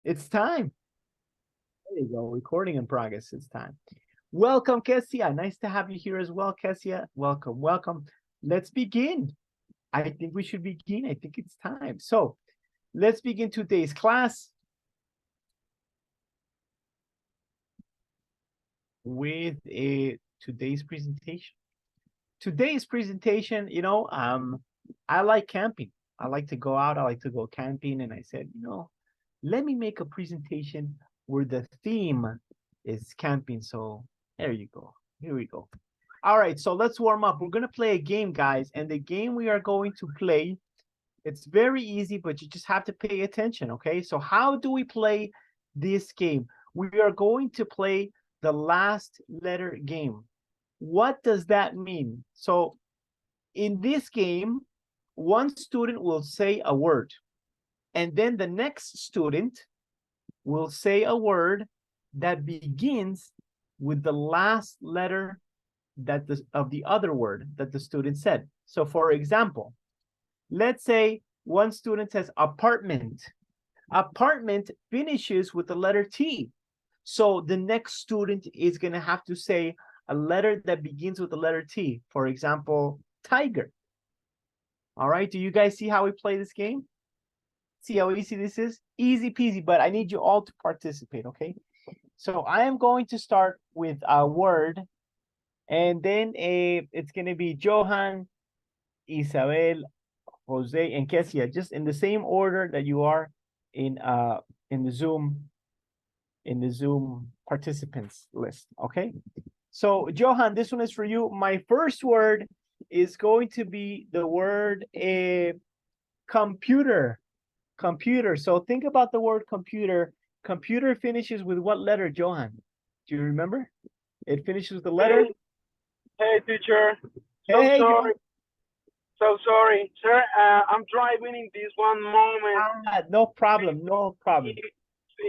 It's time. There you go. Recording in progress. It's time. Welcome, Kesia. Nice to have you here as well, Kesia. Welcome, welcome. Let's begin. I think we should begin. I think it's time. So let's begin today's class with today's presentation. Today's presentation, you know, I like camping. I like to go out. I like to go camping. And I said, you know, let me make a presentation where the theme is camping. So there you go. Here we go. All right, so let's warm up. We're going to play a game, guys. And the game we are going to play, it's very easy, but you just have to pay attention, okay? So how do we play this game? We are going to play the last letter game. What does that mean? So in this game, one student will say a word, and then the next student will say a word that begins with the last letter of the other word that the student said. So for example, let's say one student says apartment. Apartment finishes with the letter T. So the next student is going to have to say a letter that begins with the letter T. For example, tiger. All right, do you guys see how we play this game? See how easy this is? Easy peasy, but I need you all to participate, okay? So I am going to start with a word, and then it's going to be Johan, Isabel, Jose, and Kesia, just in the same order that you are in the Zoom participants list, okay? So Johan, this one is for you. My first word is going to be the word computer. Computer. So think about the word computer. Computer finishes with what letter, Johan? Do you remember? It finishes with the letter. Hey, teacher. Hey, Sorry. So sorry, sir. I'm driving in this one moment. No problem. No problem.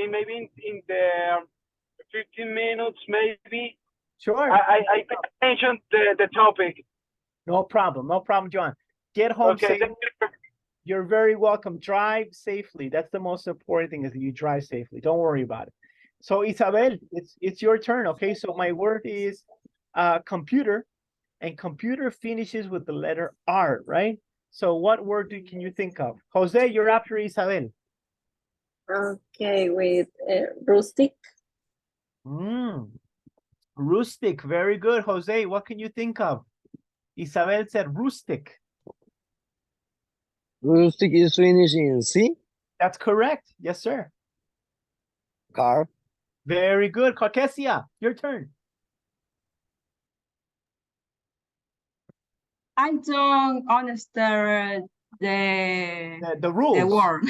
Maybe in the 15 minutes, maybe. Sure. I mentioned the topic. No problem. No problem, John. Get home safe. You're very welcome. Drive safely. That's the most important thing, is that you drive safely. Don't worry about it. So Isabel, it's your turn. Okay. So my word is computer, and computer finishes with the letter R, right? So what word can you think of? Jose, you're after Isabel. Okay, with rustic. Rustic. Very good, Jose. What can you think of? Isabel said rustic. Rustic is finishing in C. That's correct. Yes, sir. Car. Very good. Caucasia, your turn. I don't understand The rules. the word.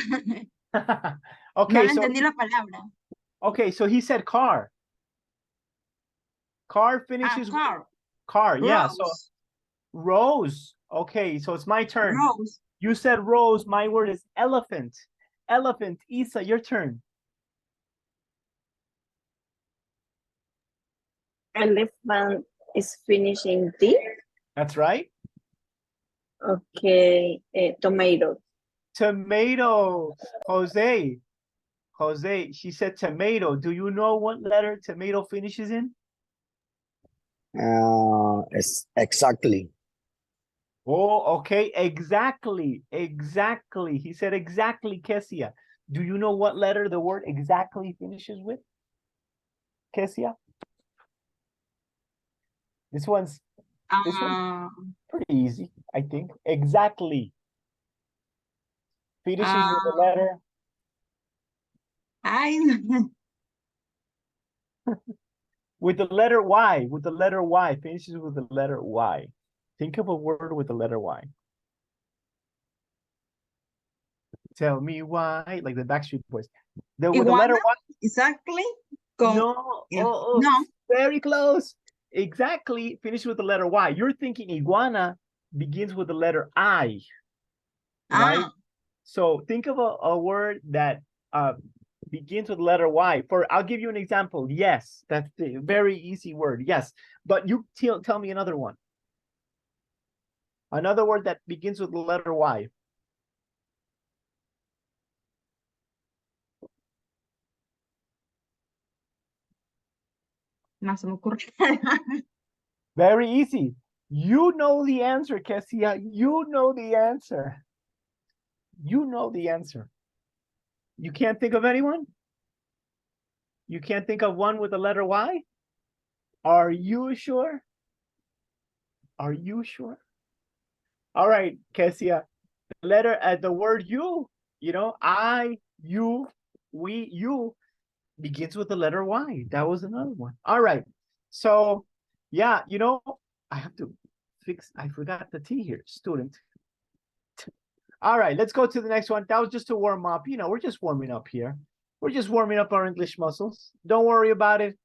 Okay, no so entendí la palabra. Okay, so he said car. Car finishes car. With car. Rose. Yeah. So rose. Okay, so it's my turn. Rose. You said rose. My word is elephant. Elephant. Isa, your turn. Elephant is finishing D. That's right. Okay, tomato. Tomato. Jose. Jose, she said tomato. Do you know what letter tomato finishes in? Exactly. Oh, okay. Exactly. Exactly. He said exactly, Kesia. Do you know what letter the word exactly finishes with? Kesia? This one's pretty easy, I think. Exactly. Finishes with the letter. With the letter Y. With the letter Y. Finishes with the letter Y. Think of a word with the letter Y. Tell me why, like the Backstreet Boys. With the letter Y. Exactly. No. No. Very close. Exactly. Finish with the letter Y. You're thinking iguana begins with the letter I. Right? So think of a word that begins with the letter Y. I'll give you an example. Yes, that's the very easy word. Yes. But you tell me another one. Another word that begins with the letter Y. más se me ocurre. Very easy. You know the answer, Kesia. You know the answer. You know the answer. You can't think of anyone? You can't think of one with the letter Y? Are you sure? Are you sure? All right, Kesia. The word you know, I, you, we, you begins with the letter Y. That was another one. All right. So, yeah, you know, I have to fix, I forgot the T here, student. All right, let's go to the next one. That was just to warm up. You know, we're just warming up here. We're just warming up our English muscles. Don't worry about it.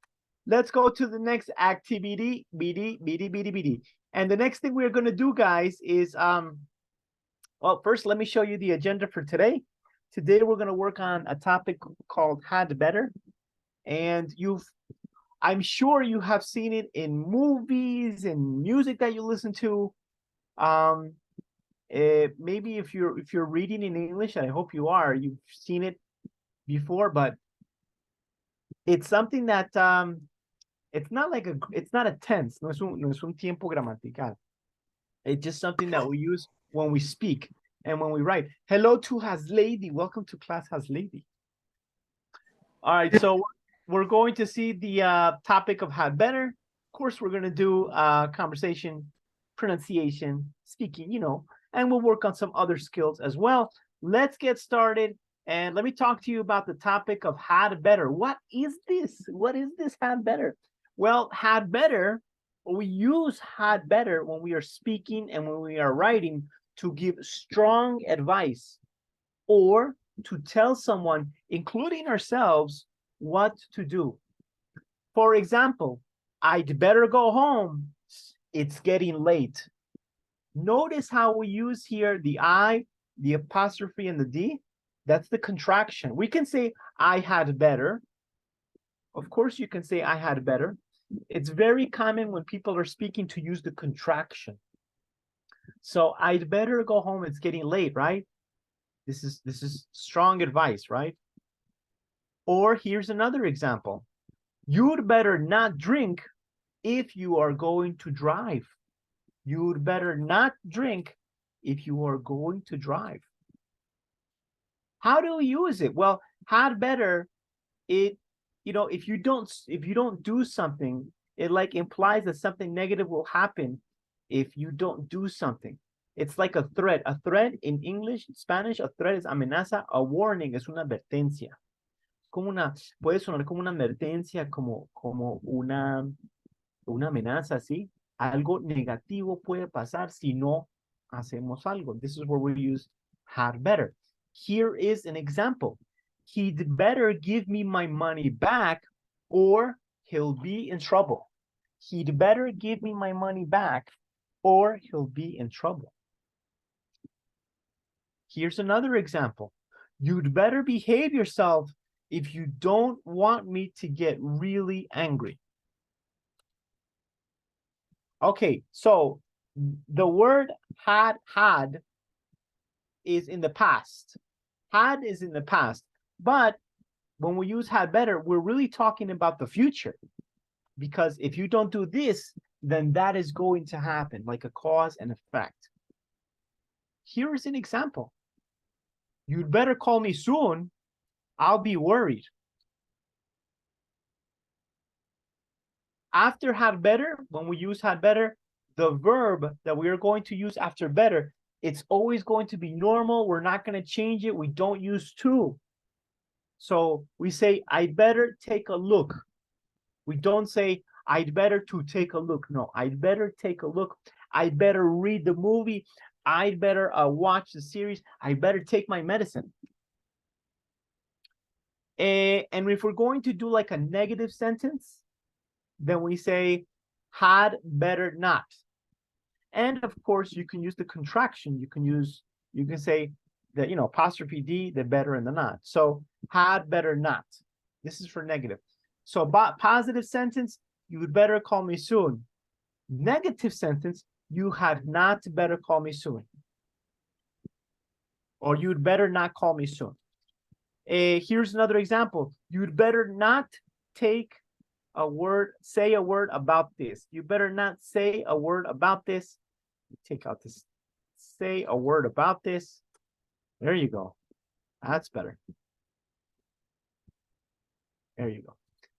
Let's go to the next activity. BD. And the next thing we're going to do, guys, is, well, first, let me show you the agenda for today. Today, we're going to work on a topic called had better. And I'm sure you have seen it in movies and music that you listen to. Maybe if you're reading in English, and I hope you are, you've seen it before, but it's something that it's not a tense, no es un tiempo gramatical. It's just something that we use when we speak and when we write. Hello to Has Lady. Welcome to class, Has Lady. All right, so we're going to see the topic of had better. Of course, we're going to do conversation, pronunciation, speaking, you know, and we'll work on some other skills as well. Let's get started. And let me talk to you about the topic of had better. What is this? What is this had better? Well, had better, we use had better when we are speaking and when we are writing to give strong advice or to tell someone, including ourselves, what to do. For example, I'd better go home. It's getting late. Notice how we use here the I, the apostrophe, and the D. That's the contraction. We can say I had better. Of course, you can say I had better. It's very common when people are speaking to use the contraction. So I'd better go home. It's getting late, right? This is strong advice, right? Or here's another example. You'd better not drink if you are going to drive. You'd better not drink if you are going to drive. How do we use it? Well, had better, it, you know, if you don't do something, it like implies that something negative will happen if you don't do something. It's like a threat. A threat in English, Spanish, a threat is amenaza. A warning es una advertencia. Puede sonar como una advertencia, como una amenaza, ¿sí? Algo negativo puede pasar si no hacemos algo. This is where we use had better. Here is an example. He'd better give me my money back or he'll be in trouble. He'd better give me my money back or he'll be in trouble. Here's another example. You'd better behave yourself if you don't want me to get really angry. Okay, so the word had is in the past. Had is in the past, but when we use had better, we're really talking about the future. Because if you don't do this, then that is going to happen, like a cause and effect. Here is an example. You'd better call me soon. I'll be worried. After had better, when we use had better, the verb that we are going to use after better, it's always going to be normal. We're not going to change it. We don't use to. So we say, I'd better take a look. We don't say, I'd better to take a look. No, I'd better take a look. I'd better read the movie. I'd better watch the series. I better take my medicine. And if we're going to do like a negative sentence, then we say, had better not. And of course, you can use the contraction. You can say the, you know, apostrophe D, the better and the not. So had better not. This is for negative. So positive sentence, you would better call me soon. Negative sentence, you had not better call me soon. Or you'd better not call me soon. Here's another example. You'd better not take say a word about this. You better not say a word about this. Take out this. Say a word about this. There you go. That's better. There you go.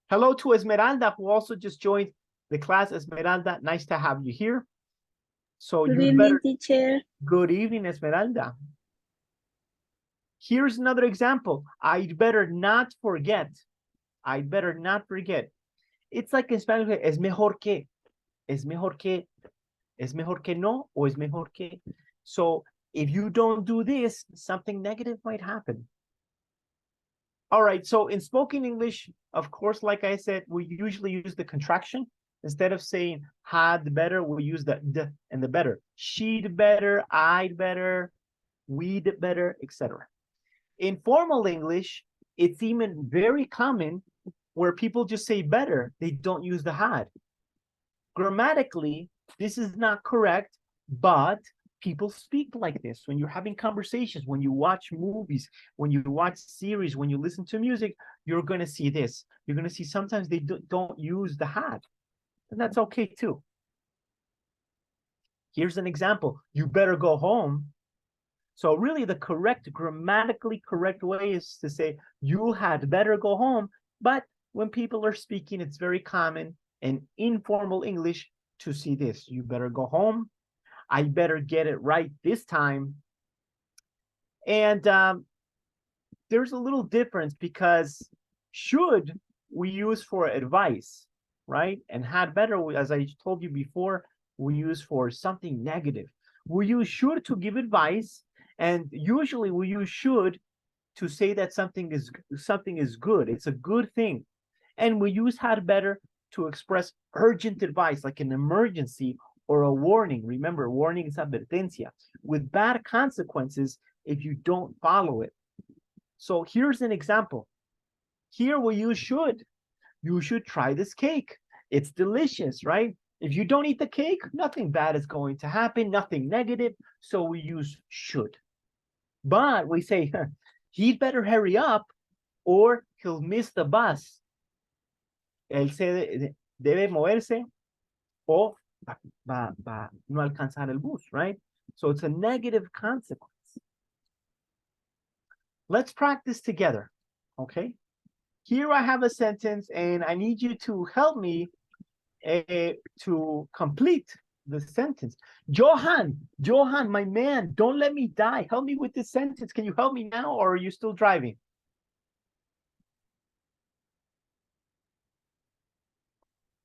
Hello to Esmeralda, who also just joined the class. Esmeralda, nice to have you here. So Good you evening, better. teacher. Good evening, Esmeralda. Here's another example. I'd better not forget. I'd better not forget. It's like in Spanish, es mejor que. Es mejor que. Es mejor que no, o es mejor que. So if you don't do this, something negative might happen. All right, so in spoken English, of course, like I said, we usually use the contraction. Instead of saying had better, we use the d and the better. She'd better, I'd better, we'd better, etc. In formal English, it's even very common where people just say better. They don't use the had. Grammatically, this is not correct, but people speak like this. When you're having conversations, when you watch movies, when you watch series, when you listen to music, you're going to see this. You're going to see sometimes they don't use the had. And that's okay too. Here's an example. You better go home. So really the correct, grammatically correct way is to say you had better go home. But when people are speaking, it's very common in informal English to see this. You better go home. I better get it right this time. And there's a little difference because should we use for advice, right? And had better, as I told you before, we use for something negative. We use should to give advice, and usually we use should to say that something is good. It's a good thing. And we use had better to express urgent advice, like an emergency or a warning. Remember, warning is advertencia, with bad consequences if you don't follow it. So here's an example. Here we use should. You should try this cake. It's delicious, right? If you don't eat the cake, nothing bad is going to happen, nothing negative. So we use should. But we say, he'd better hurry up or he'll miss the bus. Él se debe moverse o va no alcanzar el bus, right? So it's a negative consequence. Let's practice together, okay? Here I have a sentence and I need you to help me to complete the sentence. Johan, my man, don't let me die. Help me with this sentence. Can you help me now or are you still driving?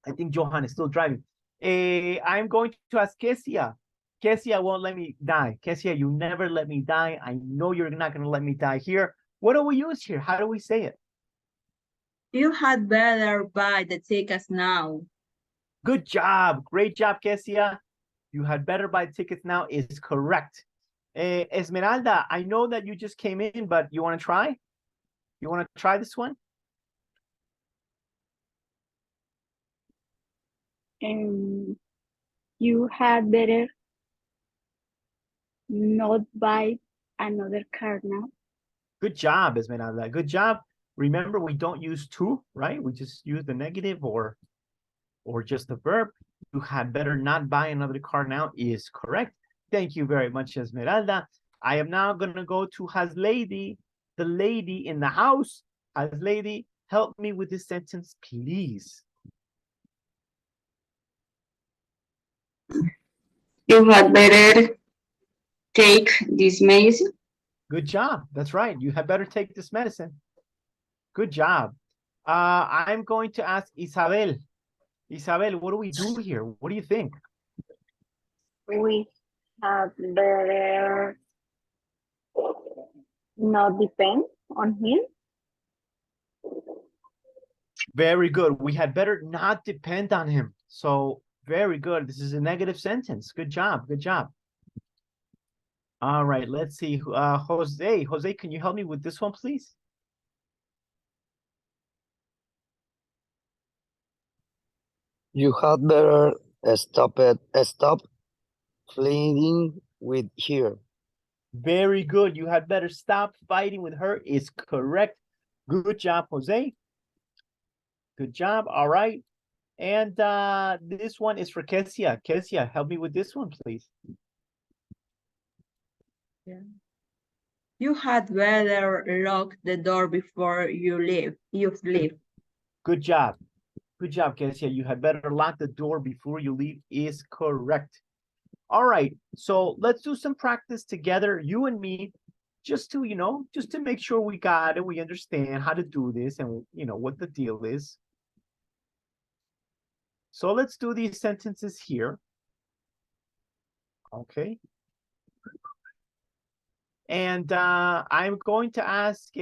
I think Johan is still driving. I'm going to ask Kesia. Kesia won't let me die. Kesia, you never let me die. I know you're not going to let me die here. What do we use here? How do we say it? You had better buy the tickets now. Good job. Great job, Kesia. You had better buy tickets now is correct. Esmeralda, I know that you just came in, but you want to try? You want to try this one? You had better not buy another car now. Good job, Esmeralda. Good job. Remember, we don't use to, right? We just use the negative or just the verb. You had better not buy another car now is correct. Thank you very much, Esmeralda. I am now going to go to Haslady, the lady in the house. Haslady, help me with this sentence, please. You had better take this medicine. Good job. That's right. You had better take this medicine. Good job. I'm going to ask Isabel. Isabel, what do we do here? What do you think? We had better not depend on him. Very good. We had better not depend on him. So very good. This is a negative sentence. Good job. Good job. All right. Let's see. Jose. Jose, can you help me with this one, please? You had better stop fighting with her. Very good. You had better stop fighting with her is correct. Good job, Jose. Good job. All right. And this one is for Kesia. Kesia, help me with this one, please. Yeah. You had better lock the door before you leave. Good job. Good job, Kesia. You had better lock the door before you leave is correct. All right. So let's do some practice together, you and me, just to, just to make sure we got it, we understand how to do this and, what the deal is. So let's do these sentences here. Okay. And I'm going to ask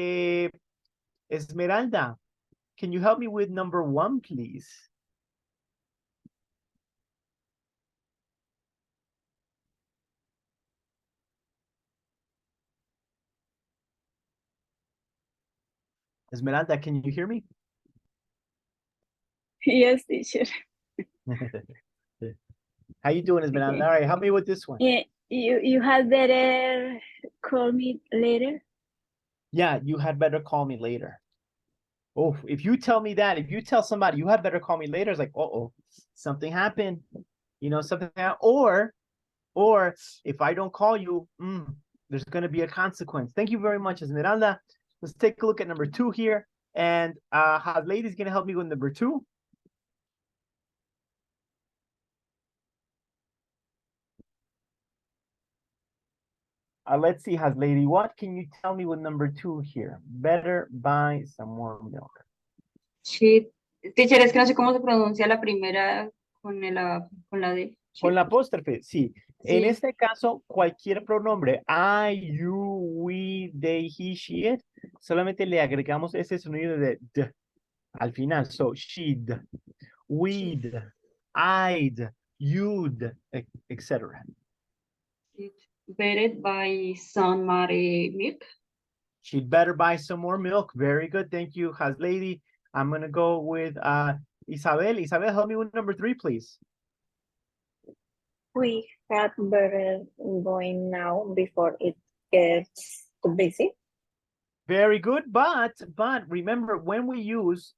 Esmeralda, can you help me with number 1, please? Esmeralda, can you hear me? Yes, teacher. How you doing, Esmeralda? Okay. All right, help me with this one. Yeah, you had better call me later. Yeah, you had better call me later. Oh, if you tell me that, if you tell somebody you had better call me later, it's like, uh-oh, something happened. Something happened. Or if I don't call you, there's going to be a consequence. Thank you very much, Esmeralda. Let's take a look at number 2 here. And how Lady's going to help me with number 2. Let's see, has Lady, what can you tell me with number 2 here? Better buy some more milk. She, teacher, es que no sé cómo se pronuncia la primera con la D. Con la apóstrofe, sí. En Sí. este caso, cualquier pronombre, I, you, we, they, he, she, it, solamente le agregamos ese sonido de d al final. So, she'd, we'd, I'd, you'd, etc. Better buy some more milk. She'd better buy some more milk. Very good. Thank you, Has Lady. I'm going to go with Isabel. Isabel, help me with number 3, please. We had better going now before it gets too busy. Very good. But remember, when we use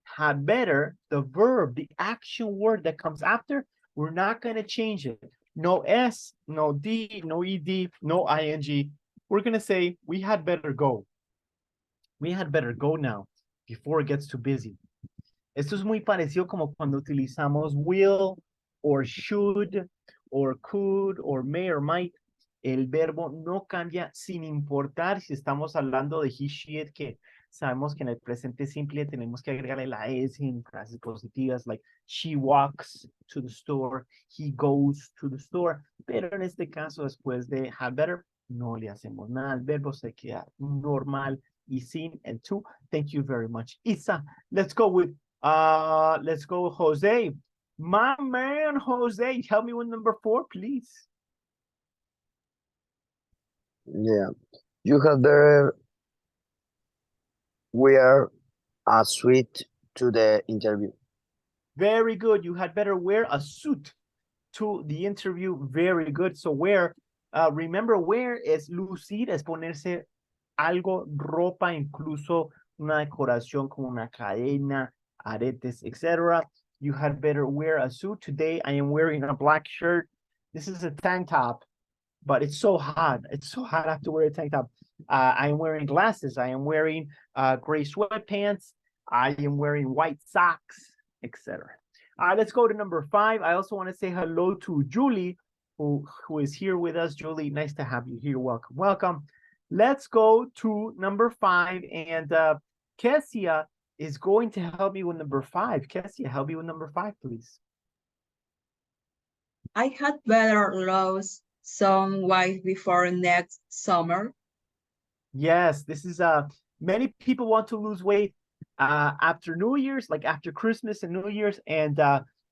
had better, the verb, the action word that comes after, we're not going to change it. No S, no D, no ED, no ING. We're going to say, we had better go. We had better go now before it gets too busy. Esto es muy parecido como cuando utilizamos will, or should, or could, or may, or might. El verbo no cambia sin importar si estamos hablando de he, she, it, que sabemos que en el presente simple tenemos que agregarle la S en frases positivas, like she walks to the store, he goes to the store. Pero en este caso, después de had better, no le hacemos nada. El verbo se queda normal y sin and to. Thank you very much, Isa. Let's go with Jose. My man, Jose, help me with number 4, please. Yeah. You had better wear a suit to the interview. Very good. You had better wear a suit to the interview. Very good. So wear, remember, wear es lucir, es ponerse algo, ropa, incluso una decoración como una cadena, aretes, etc. You had better wear a suit. Today, I am wearing a black shirt. This is a tank top, but it's so hot. It's so hot I have to wear a tank top. I am wearing glasses. I am wearing gray sweatpants. I am wearing white socks, etc. Let's go to number 5. I also want to say hello to Julie, who is here with us. Julie, nice to have you here. Welcome, welcome. Let's go to number 5, and Kesia is going to help me with number 5. Kesia, help me with number 5, please. I had better lose some weight before next summer. Yes, this is many people want to lose weight after New Year's, like after Christmas and New Year's, and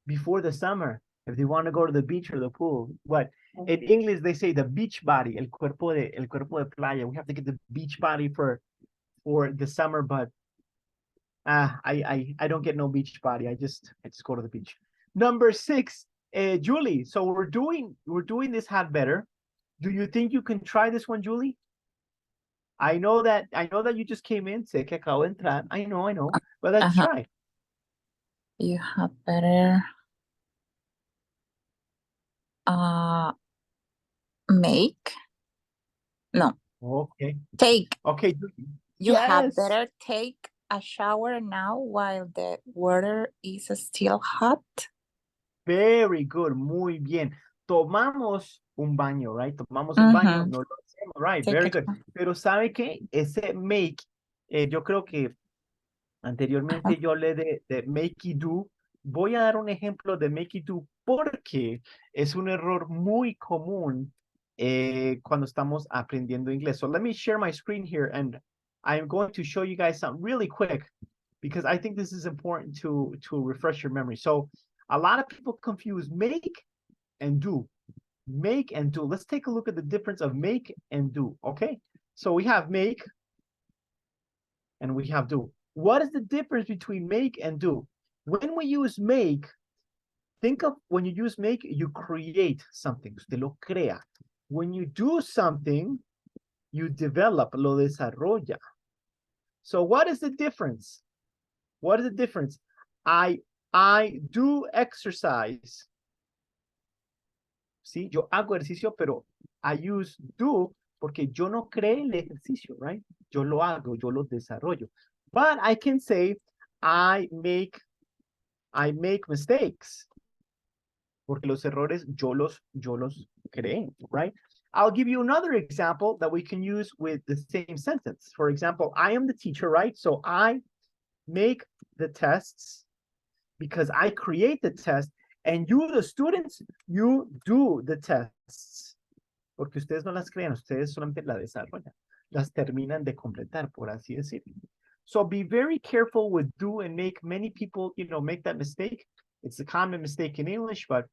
before the summer, if they want to go to the beach or the pool. But in English, they say the beach body, el cuerpo de playa. We have to get the beach body for the summer, but I don't get no beach body. I just go to the beach. Number 6, Julie. So we're doing this had better. Do you think you can try this one, Julie? I know that you just came in. Sé que acabo de entrar. I know. But let's try. You had better make. No. Okay. Take. Okay. You had Yes. better take a shower now while the water is still hot. Very good. Muy bien. Tomamos un baño, right? Tomamos un baño. No lo hacemos, right? Take Very a good. Pero ¿sabe qué? Ese make, yo creo que anteriormente yo le de make y do. Voy a dar un ejemplo de make y do porque es un error muy común cuando estamos aprendiendo inglés. So let me share my screen here and I'm going to show you guys something really quick because I think this is important to refresh your memory. So a lot of people confuse make and do. Make and do. Let's take a look at the difference of make and do, okay? So we have make and we have do. What is the difference between make and do? When we use make, think of when you use make, you create something. Usted lo crea. When you do something, you develop, lo desarrolla. So what is the difference? What is the difference? I do exercise. Sí, yo hago ejercicio, pero I use do porque yo no creé el ejercicio, right? Yo lo hago, yo lo desarrollo. But I can say I make mistakes. Porque los errores yo los creé, right? I'll give you another example that we can use with the same sentence. For example, I am the teacher, right? So I make the tests because I create the test, and you, the students, you do the tests. Porque ustedes no las crean, ustedes solamente las desarrollan. Las terminan de completar, por así decirlo. So be very careful with do and make. Many people, make that mistake. It's a common mistake in English, but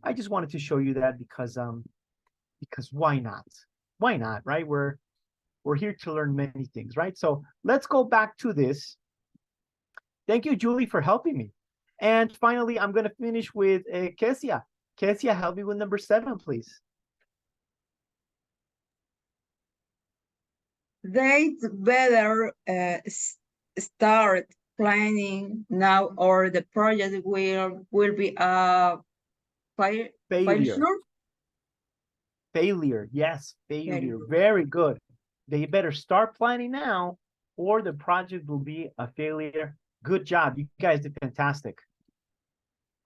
I just wanted to show you that because why not? Why not, right? We're here to learn many things, right? So let's go back to this. Thank you, Julie, for helping me. And finally, I'm going to finish with Kesia. Kesia, help me with number 7, please. They'd better start planning now, or the project will be a failure. Failure, yes, failure. Failure. Very good. They better start planning now, or the project will be a failure. Good job. You guys did fantastic.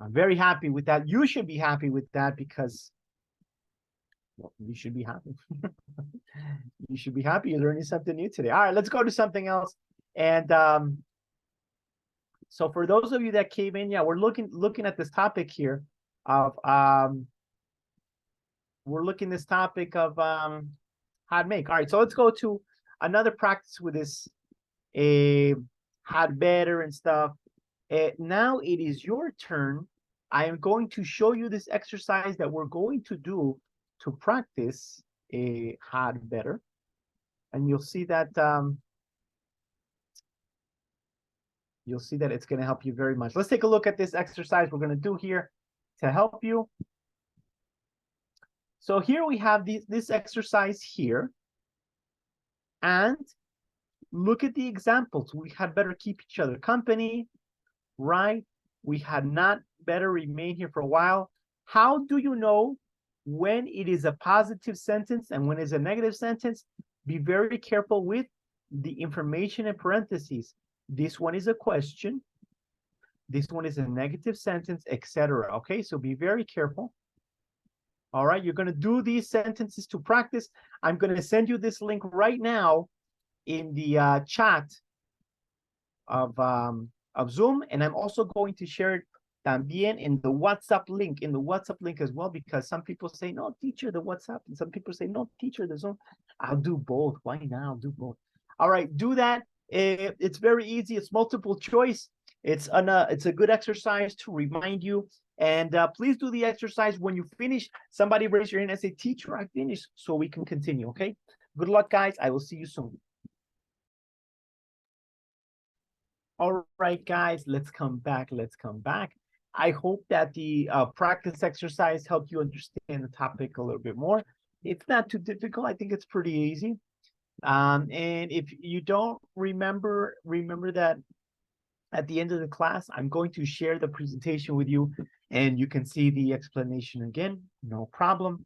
I'm very happy with that. You should be happy with that because, well, you should be happy. You should be happy. You're learning something new today. All right, let's go to something else. And so for those of you that came in, yeah, we're looking at this topic here of we're looking this topic of how to make. All right, so let's go to another practice with this had better and stuff. Now it is your turn. I am going to show you this exercise that we're going to do to practice had better. And you'll see that it's going to help you very much. Let's take a look at this exercise we're going to do here to help you. So here we have this exercise here. And look at the examples. We had better keep each other company, right? We had not better remain here for a while. How do you know when it is a positive sentence and when it's a negative sentence? Be very careful with the information in parentheses. This one is a question. This one is a negative sentence, etc. Okay, so be very careful. All right, you're going to do these sentences to practice. I'm going to send you this link right now in the chat of Zoom, and I'm also going to share it también in the WhatsApp link, as well, because some people say, no, teacher, the WhatsApp, and some people say, no, teacher, the Zoom. I'll do both. Why not? I'll do both. All right, do that. It's very easy. It's multiple choice. It's a good exercise to remind you. And please do the exercise. When you finish, somebody raise your hand and say, teacher, I finished, so we can continue, okay? Good luck, guys. I will see you soon. All right, guys, let's come back. I hope that the practice exercise helped you understand the topic a little bit more. It's not too difficult. I think it's pretty easy. And if you don't remember that at the end of the class, I'm going to share the presentation with you and you can see the explanation again, no problem.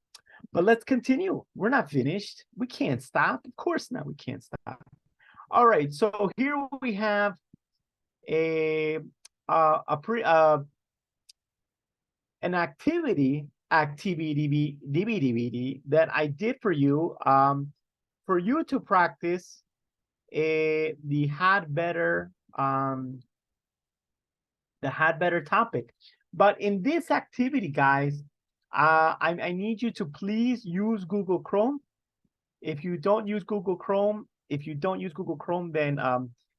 But let's continue. We're not finished. We can't stop. Of course not, we can't stop. All right, so here we have an activity that I did for you to practice the had better topic. But in this activity, guys, I need you to please use Google Chrome. If you don't use Google Chrome, then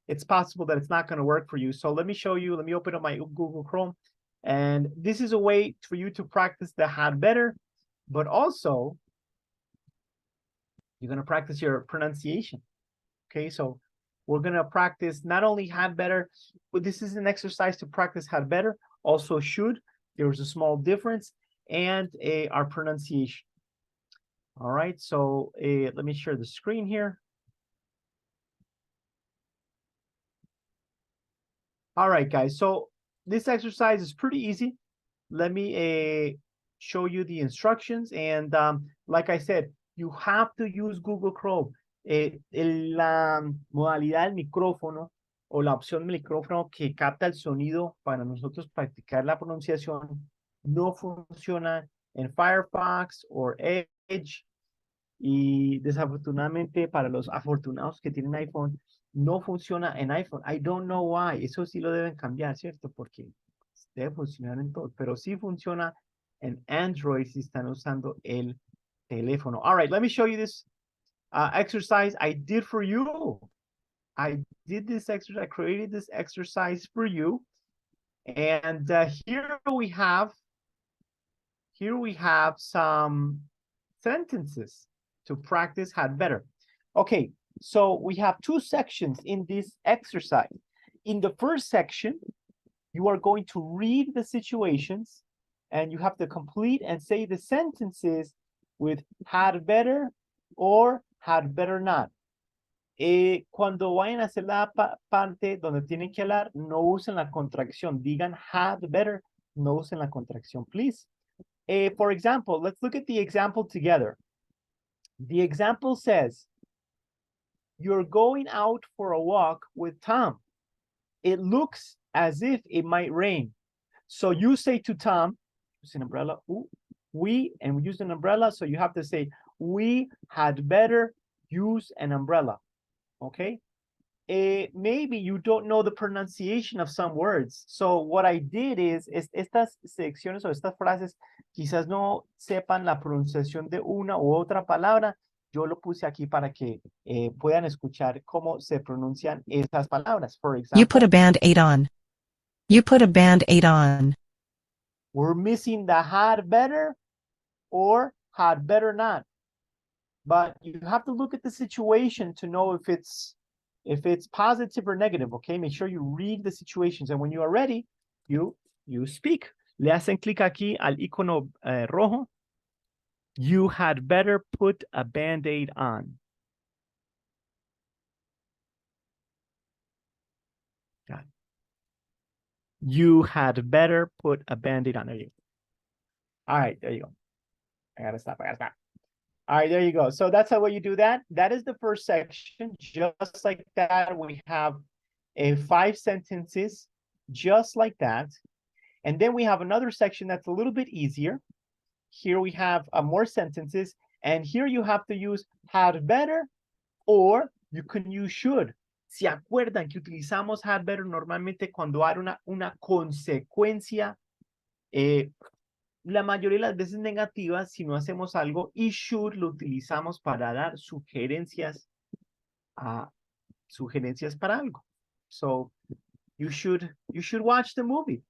it's possible that it's not going to work for you. So let me show you. Let me open up my Google Chrome. And this is a way for you to practice the had better, but also you're going to practice your pronunciation. Okay, so we're going to practice not only had better, but this is an exercise to practice had better, also should. There's a small difference, and our pronunciation. All right, so let me share the screen here. All right, guys, so this exercise is pretty easy. Let me show you the instructions. And like I said, you have to use Google Chrome. La modalidad del micrófono o la opción del micrófono que capta el sonido para nosotros practicar la pronunciación no funciona en Firefox o Edge. Y desafortunadamente para los afortunados que tienen iPhone, no funciona en iPhone. I don't know why. Eso sí lo deben cambiar, ¿cierto? Porque debe funcionar en todo. Pero sí funciona en Android si están usando el teléfono. All right, let me show you this exercise I did for you. I did this exercise. I created this exercise for you. And here we have some sentences to practice had better. Okay, so we have two sections in this exercise. In the first section, you are going to read the situations and you have to complete and say the sentences with had better or had better not. Cuando vayan a hacer la parte donde tienen que hablar, no usen la contracción. Digan had better, no usen la contracción, please. For example, let's look at the example together. The example says, you're going out for a walk with Tom. It looks as if it might rain. So you say to Tom, use an umbrella, we use an umbrella, so you have to say, we had better use an umbrella, okay? Maybe you don't know the pronunciation of some words. So what I did is estas secciones o estas frases quizás no sepan la pronunciación de una u otra palabra. Yo lo puse aquí para que puedan escuchar cómo se pronuncian esas palabras. For example, you put a Band-Aid on. You put a Band-Aid on. We're missing the had better or had better not. But you have to look at the situation to know if it's positive or negative, okay? Make sure you read the situations. And when you are ready, you speak. Le hacen clic aquí al icono rojo. You had better put a Band-Aid on. Got it. You had better put a Band-Aid on. There you go. All right, there you go. I gotta stop. All right, there you go. So that's how you do that. That is the first section. Just like that, we have 5 sentences, just like that. And then we have another section that's a little bit easier. Here we have more sentences. And here you have to use had better, or you can use should. ¿Se acuerdan que utilizamos had better normalmente cuando hay una consecuencia la mayoría de las veces negativas si no hacemos algo, y should lo utilizamos para dar sugerencias para algo. So you should watch the movie.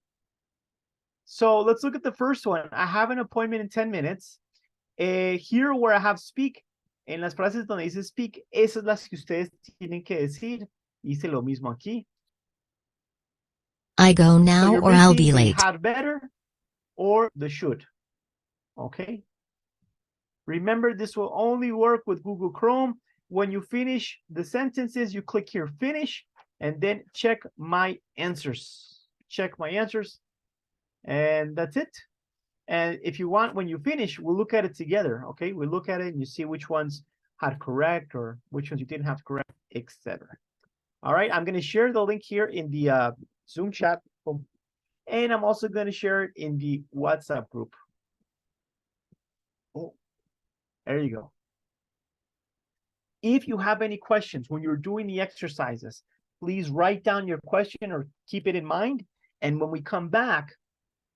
So let's look at the first one. I have an appointment in 10 minutes. Here where I have speak, en las frases donde dice speak, esas las que ustedes tienen que decir. Hice lo mismo aquí. I go now So or I'll be the late. had better or the should. Okay. Remember, this will only work with Google Chrome. when you finish the sentences, you click here, finish, and then check my answers. Check my answers, and that's it. And if you want, when you finish, we'll look at it together, okay? We'll look at it and you see which ones had correct or which ones you didn't have correct, etc. All right, I'm going to share the link here in the Zoom chat, and I'm also going to share it in the WhatsApp group. Oh, there you go. If you have any questions when you're doing the exercises, please write down your question or keep it in mind. And when we come back,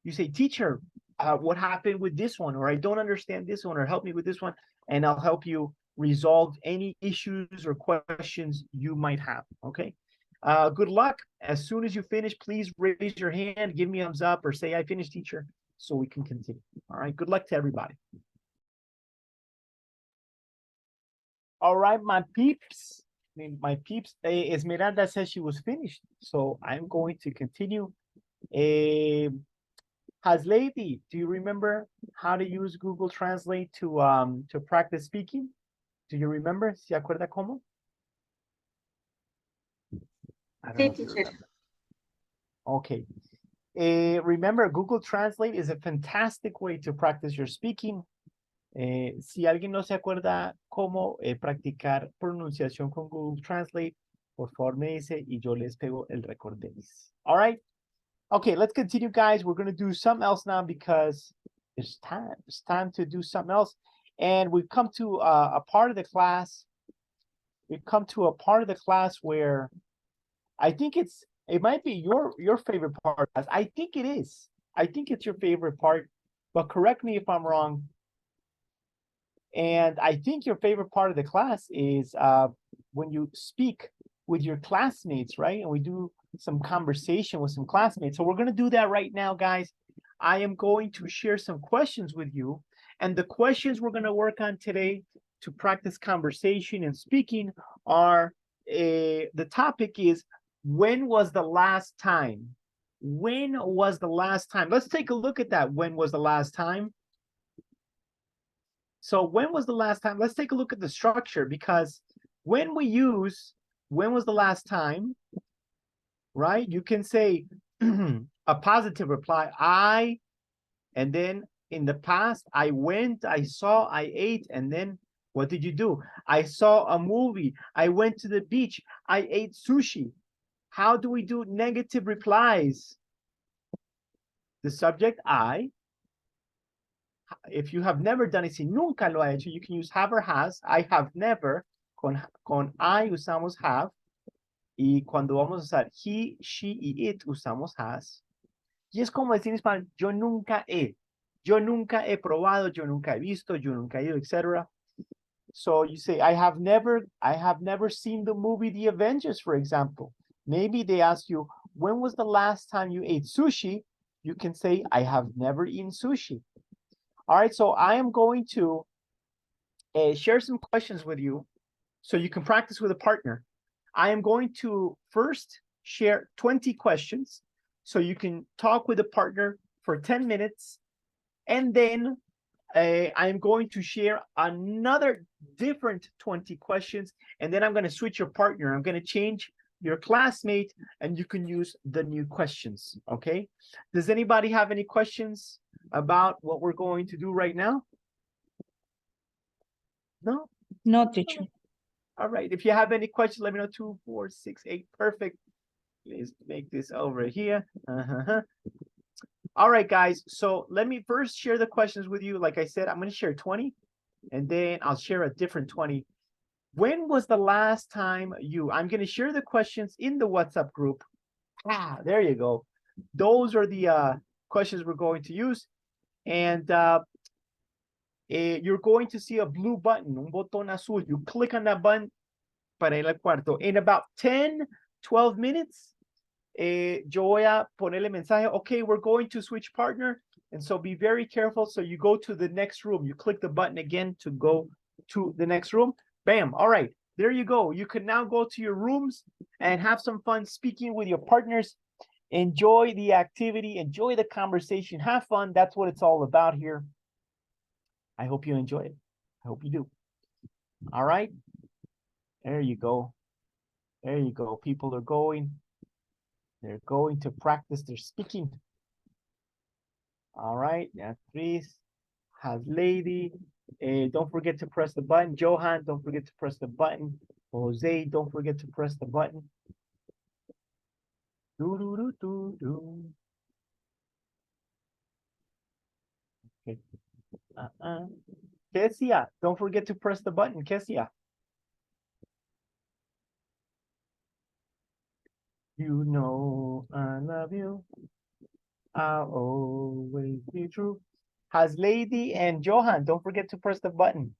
you say, teacher, what happened with this one? Or I don't understand this one, or help me with this one. And I'll help you resolve any issues or questions you might have, okay? Good luck. As soon as you finish, please raise your hand, give me a thumbs up, or say, I finished, teacher, so we can continue. All right, good luck to everybody. All right, my peeps, Esmeralda says she was finished, so I'm going to continue. Haslady, do you remember how to use Google Translate to practice speaking? Do you remember? ¿Se acuerda cómo? Sí, teacher. Okay. Remember, Google Translate is a fantastic way to practice your speaking. Si alguien no se acuerda cómo practicar pronunciación con Google Translate, por favor me dice y yo les pego el recorderis. All right. Okay, let's continue, guys. We're going to do something else now because it's time. It's time to do something else. And we've come to a part of the class. We've come to a part of the class where I think it might be your favorite part. I think it is. I think it's your favorite part, but correct me if I'm wrong. And I think your favorite part of the class is when you speak with your classmates, right? And we do some conversation with some classmates. So we're going to do that right now, guys. I am going to share some questions with you. And the questions we're going to work on today to practice conversation and speaking are, the topic is, when was the last time? When was the last time? Let's take a look at that. When was the last time? So when was the last time? Let's take a look at the structure, because when we use when was the last time, right? You can say a positive reply, I, and then in the past, I went, I saw, I ate, and then what did you do? I saw a movie, I went to the beach, I ate sushi. How do we do negative replies? The subject, I. If you have never done it, si nunca lo ha hecho, you can use have or has. I have never. Con I usamos have. Y cuando vamos a usar he, she y it, usamos has. Y es como decir en español, yo nunca he. Yo nunca he probado, yo nunca he visto, yo nunca he ido, etc. So you say, I have never seen the movie The Avengers, for example. Maybe they ask you, when was the last time you ate sushi? You can say, I have never eaten sushi. All right, so I am going to share some questions with you so you can practice with a partner. I am going to first share 20 questions so you can talk with a partner for 10 minutes. And then I'm going to share another different 20 questions. And then I'm going to switch your partner. I'm going to change your classmate and you can use the new questions. Okay. Does anybody have any questions about what we're going to do right now? No? No, teacher. All right. If you have any questions, let me know. 2, 4, 6, 8. Perfect. Let's make this over here. All right, guys. So let me first share the questions with you. Like I said, I'm going to share 20 and then I'll share a different 20. When was the last time I'm going to share the questions in the WhatsApp group. There you go. Those are the questions we're going to use. And you're going to see a blue button, un botón azul. You click on that button para ir al cuarto. In about 10, 12 minutes, yo voy a ponerle mensaje, okay, we're going to switch partner. And so be very careful. So you go to the next room. You click the button again to go to the next room. Bam. All right. There you go. You can now go to your rooms and have some fun speaking with your partners. Enjoy the activity. Enjoy the conversation. Have fun. That's what it's all about here. I hope you enjoy it. I hope you do. All right. There you go. There you go. People are going. They're going to practice their speaking. All right. Beatriz has lady. Don't forget to press the button. Johan, don't forget to press the button. Jose, don't forget to press the button. Do, do, do, do, do. Okay. Kesia, don't forget to press the button, Kesia. You know I love you. I'll always be true. Has Lady and Johan, don't forget to press the button.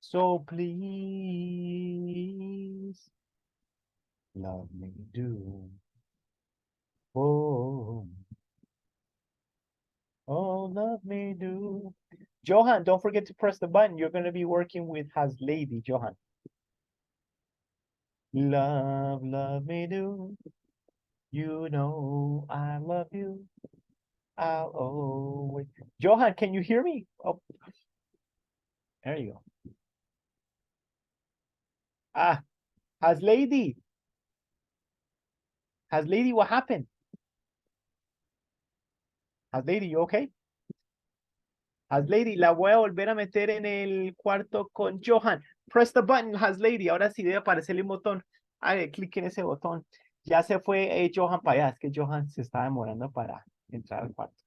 So please love me do. Oh, oh, love me do. Johan, don't forget to press the button. You're going to be working with Has Lady, Johan. Love me do. You know I love you. I'll always. Johan, can you hear me? Oh, there you go. Ah, Has Lady. Has Lady, what happened? Has Lady, you okay? Has Lady, la voy a volver a meter en el cuarto con Johan. Press the button, Has Lady. Ahora sí debe aparecerle un botón. Haga clic en ese botón. Ya se fue Johan para allá. Es que Johan se está demorando para entrar al cuarto.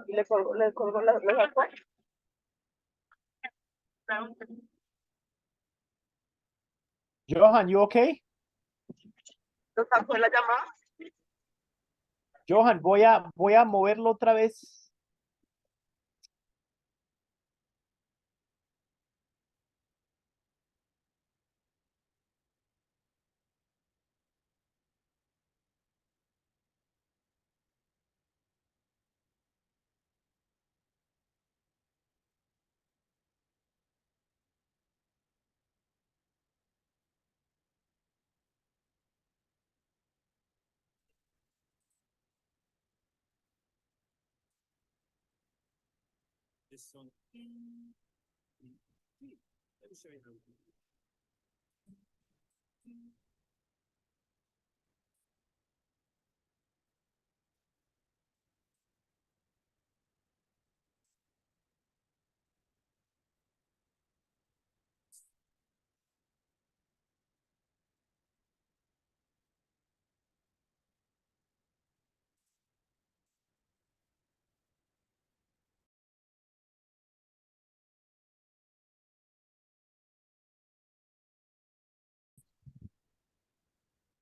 Le colgó la sacó. Johan, you okay? ¿Lo sacó en la llamada? Johan, voy a moverlo otra vez.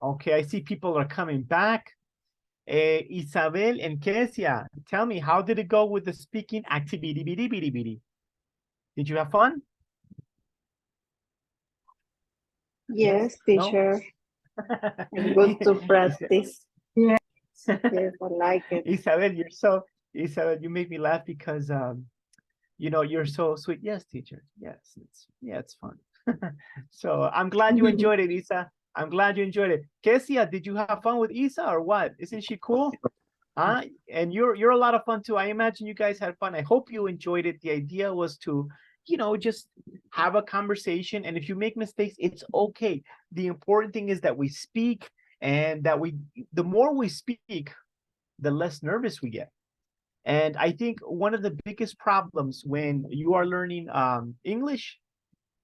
Okay, I see people are coming back. Isabel and Kesia, tell me, how did it go with the speaking activity? Did you have fun? Yes, No? teacher. It's good to practice. Yeah. Yes, I like it. Isabel, you make me laugh because you know, you're so sweet. Yes, teacher. Yes, it's fun. So I'm glad you enjoyed it, Isa. I'm glad you enjoyed it. Kesia, did you have fun with Isa or what? Isn't she cool? And you're a lot of fun too. I imagine you guys had fun. I hope you enjoyed it. The idea was to, you know, just have a conversation. And if you make mistakes, it's okay. The important thing is that we speak, and that the more we speak, the less nervous we get. And I think one of the biggest problems when you are learning English,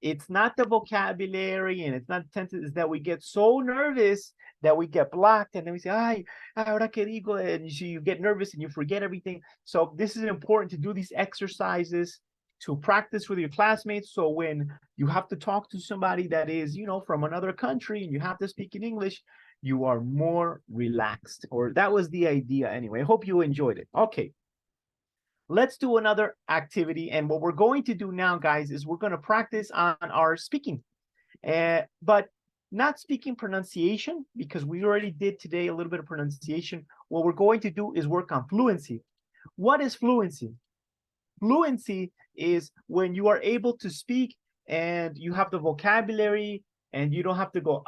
it's not the vocabulary and it's not the tenses, is that we get so nervous that we get blocked, and then we say, ay, ahora que digo, and you get nervous and you forget everything. So this is important to do these exercises, to practice with your classmates. So when you have to talk to somebody that is, you know, from another country and you have to speak in English, you are more relaxed. Or that was the idea anyway. I hope you enjoyed it. Okay. Let's do another activity. And what we're going to do now, guys, is we're going to practice on our speaking. But not speaking pronunciation, because we already did today a little bit of pronunciation. What we're going to do is work on fluency. What is fluency? Fluency is when you are able to speak and you have the vocabulary and you don't have to go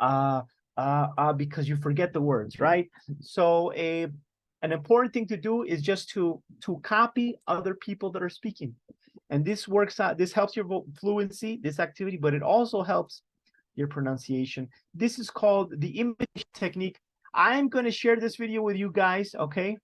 because you forget the words, right? So an important thing to do is just to copy other people that are speaking. And this works out, this helps your fluency, this activity, but it also helps your pronunciation. This is called the imitation technique. I'm going to share this video with you guys, okay?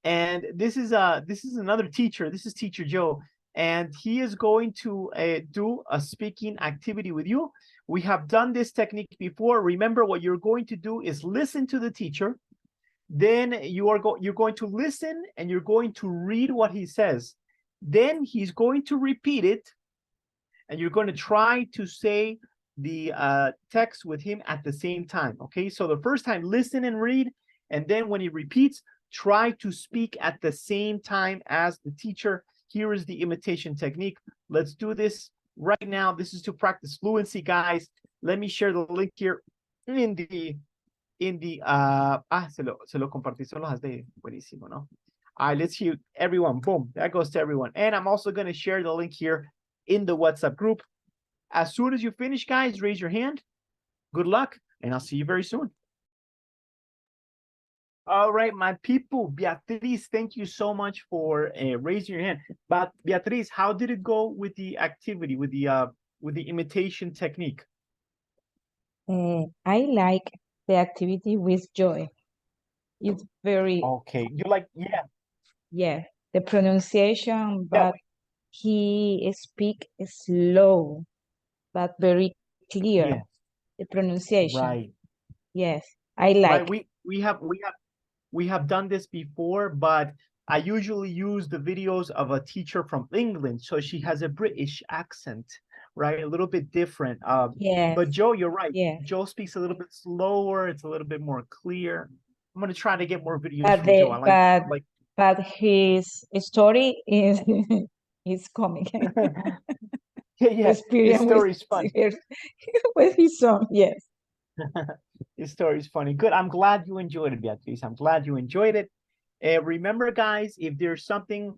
And this is another teacher. This is Teacher Joe, and he is going to do a speaking activity with you. We have done this technique before. Remember, what you're going to do is listen to the teacher. Then you're going to listen and you're going to read what he says. Then he's going to repeat it, and you're going to try to say the text with him at the same time. Okay, so the first time, listen and read, and then when he repeats, try to speak at the same time as the teacher. Here is the imitation technique. Let's do this right now. This is to practice fluency, guys. Let me share the link here in the se lo compartí, solo has de buenísimo, ¿no? All right, let's hear everyone. Boom, that goes to everyone. And I'm also going to share the link here in the WhatsApp group. As soon as you finish, guys, raise your hand. Good luck, and I'll see you very soon. All right, my people. Beatriz, thank you so much for raising your hand. But Beatriz, how did it go with the activity, with the imitation technique? I like the activity with Joy. It's very okay. You like, yeah, the pronunciation, Yeah, but he speak slow, but very clear. yeah, The pronunciation. right. Yes, I like. Right. We have done this before, but I usually use the videos of a teacher from England, so she has a British accent, right? A little bit different. Yes, But Joe, you're right. yes. Joe speaks a little bit slower. It's a little bit more clear. I'm gonna try to get more videos But from Joe. I like but his story is is comic. yeah. His Experience story is funny. with his son. Yes. His story is funny. Good. I'm glad you enjoyed it, Beatriz. I'm glad you enjoyed it. Remember, guys, if there's something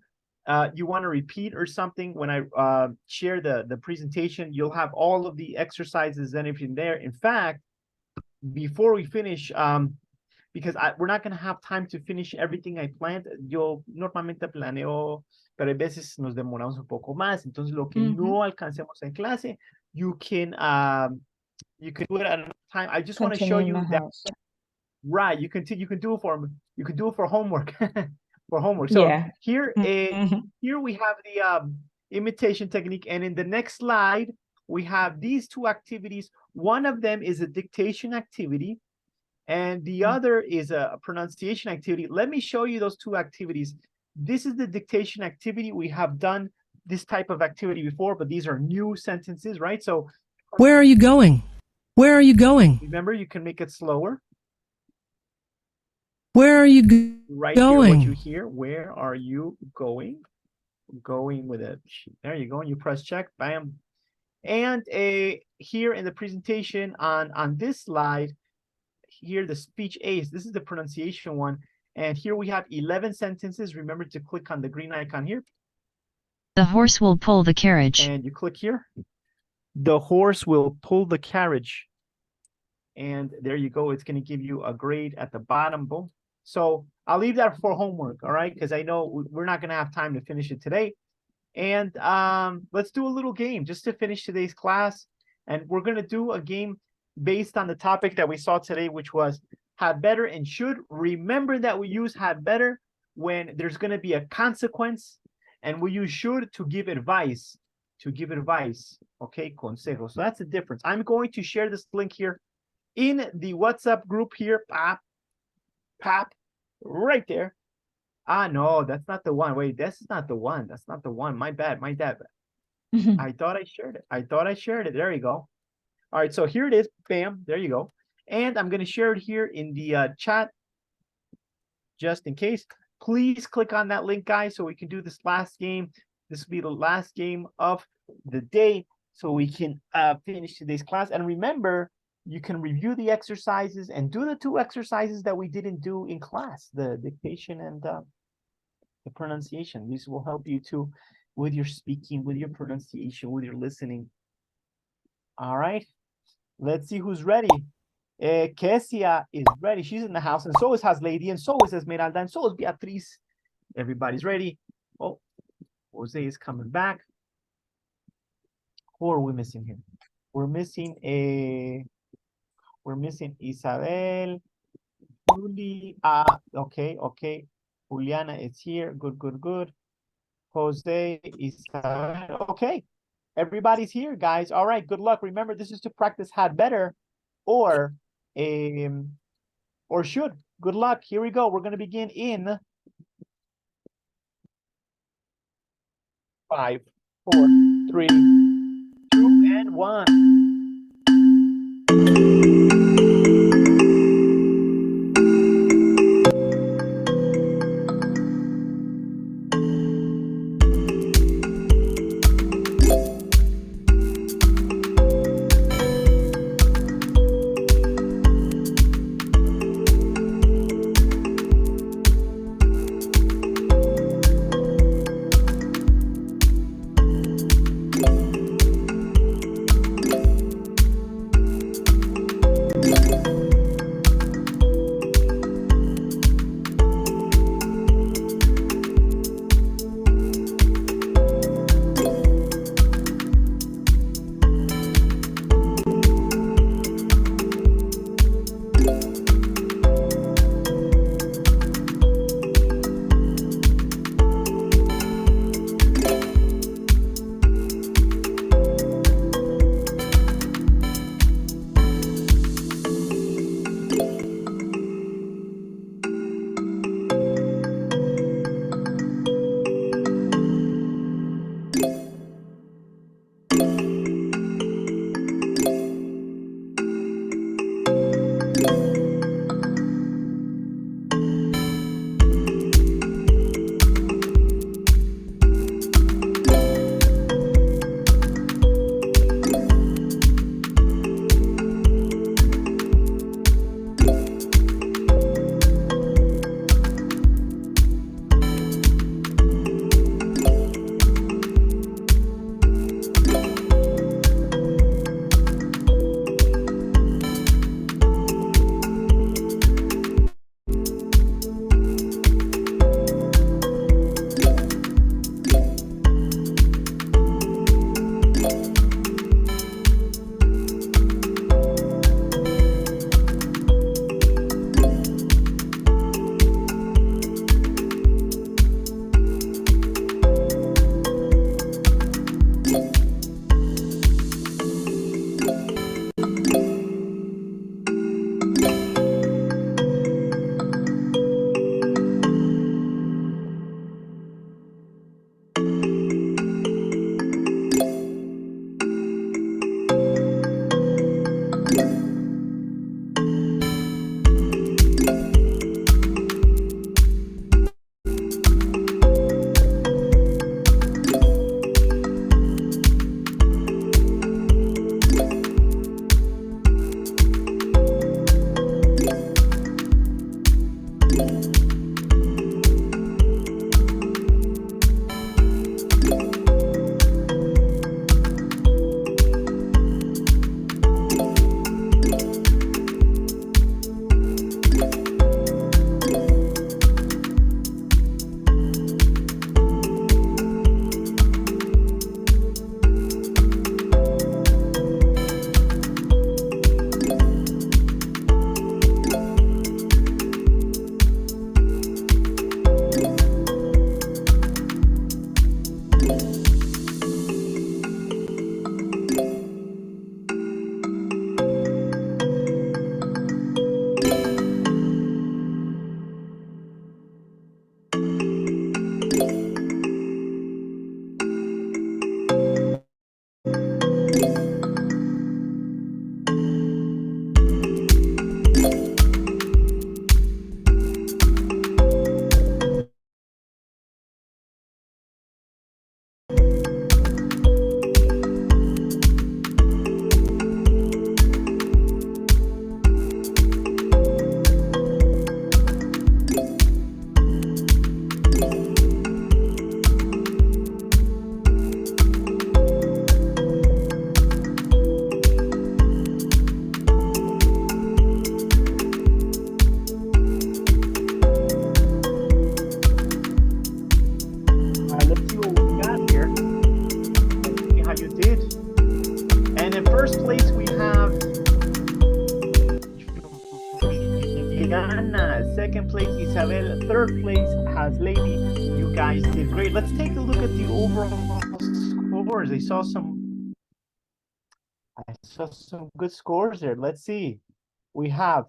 you want to repeat or something, when I share the presentation, you'll have all of the exercises and everything there. In fact, before we finish, because we're not going to have time to finish everything I planned. Yo normalmente planeo, pero a veces nos demoramos un poco más. Entonces, lo que no alcancemos en clase, you can do it at a time. I just want to show you that. Right, you can do it for homework. For homework. So Yeah. here here we have the imitation technique, and in the next slide we have these two activities. One of them is a dictation activity, and the other is a pronunciation activity. Let me show you those two activities. This is the dictation activity. We have done this type of activity before, but these are new sentences, right? So Where are you going? Where are you going? remember, you can make it slower. Where are you Right going? here, what you hear. Where are you going? Going with it. There you go. And you press check. Bam. And here in the presentation on this slide, here the speech aids. This is the pronunciation one. And here we have 11 sentences. Remember to click on the green icon here. The horse will pull the carriage. And you click here. The horse will pull the carriage. And there you go. It's going to give you a grade at the bottom. Boom. So I'll leave that for homework. All right. Because I know we're not going to have time to finish it today. And let's do a little game just to finish today's class. And we're going to do a game based on the topic that we saw today, which was had better and should. Remember that we use had better when there's going to be a consequence, and we use should to give advice. Okay, consejo. So that's the difference. I'm going to share this link here in the WhatsApp group here. Pop, right there. Ah, no, that's not the one. Wait, this is not the one. That's not the one. My bad. I thought I shared it. There you go. All right, so here it is. Bam, there you go. And I'm going to share it here in the chat just in case. Please click on that link, guys, so we can do this last game. This will be the last game of the day so we can finish today's class. And remember, you can review the exercises and do the 2 exercises that we didn't do in class, the dictation and the pronunciation. These will help you too with your speaking, with your pronunciation, with your listening. All right, let's see who's ready. Kesia is ready. She's in the house, and so is Haslady, and so is Esmeralda, and so is Beatriz. Everybody's ready. Oh, Jose is coming back. Who are we missing here? We're missing Isabel, Julie. Okay. Juliana is here. Good. Jose, Isabel. Okay. Everybody's here, guys. All right, good luck. Remember, this is to practice had better or should. Good luck. Here we go. We're going to begin in 5, 4, 3, 2, and 1. let's see what we got here. Let's see how you did. And in first place, we have Juliana. Second place, Isabel. Third place has Lady. You guys did great. Let's take a look at the overall scores. I saw some good scores there. Let's see. We have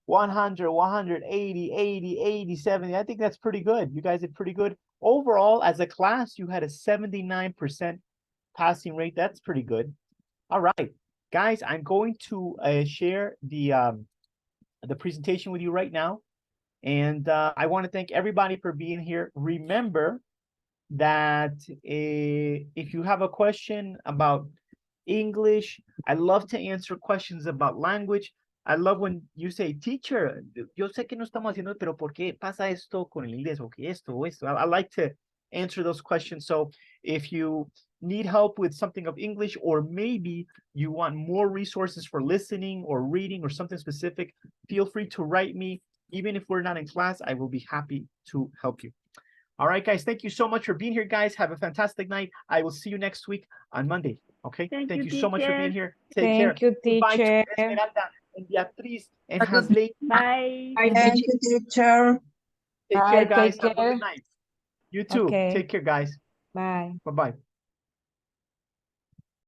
100, 180, 80, 80, 70. I think that's pretty good. You guys did pretty good. Overall, as a class, you had a 79% passing rate. That's pretty good. All right, guys, I'm going to share the presentation with you right now. And I want to thank everybody for being here. Remember that if you have a question about English, I love to answer questions about language. I love when you say, teacher, yo sé que no estamos haciendo, pero ¿por qué pasa esto con el inglés? ¿O qué esto o esto? I like to answer those questions. So if you need help with something of English, or maybe you want more resources for listening or reading or something specific, feel free to write me. Even if we're not in class, I will be happy to help you. All right, guys, thank you so much for being here, guys. Have a fantastic night. I will see you next week on Monday. Okay, thank you so much for being here. Take care. Thank you, Goodbye to teacher. Esmeralda and Beatriz and Hasley. Bye. Thank you, teacher. Take Bye, care, guys. take Have a care. good night. You too. Okay. Take care, guys. Bye. Bye-bye.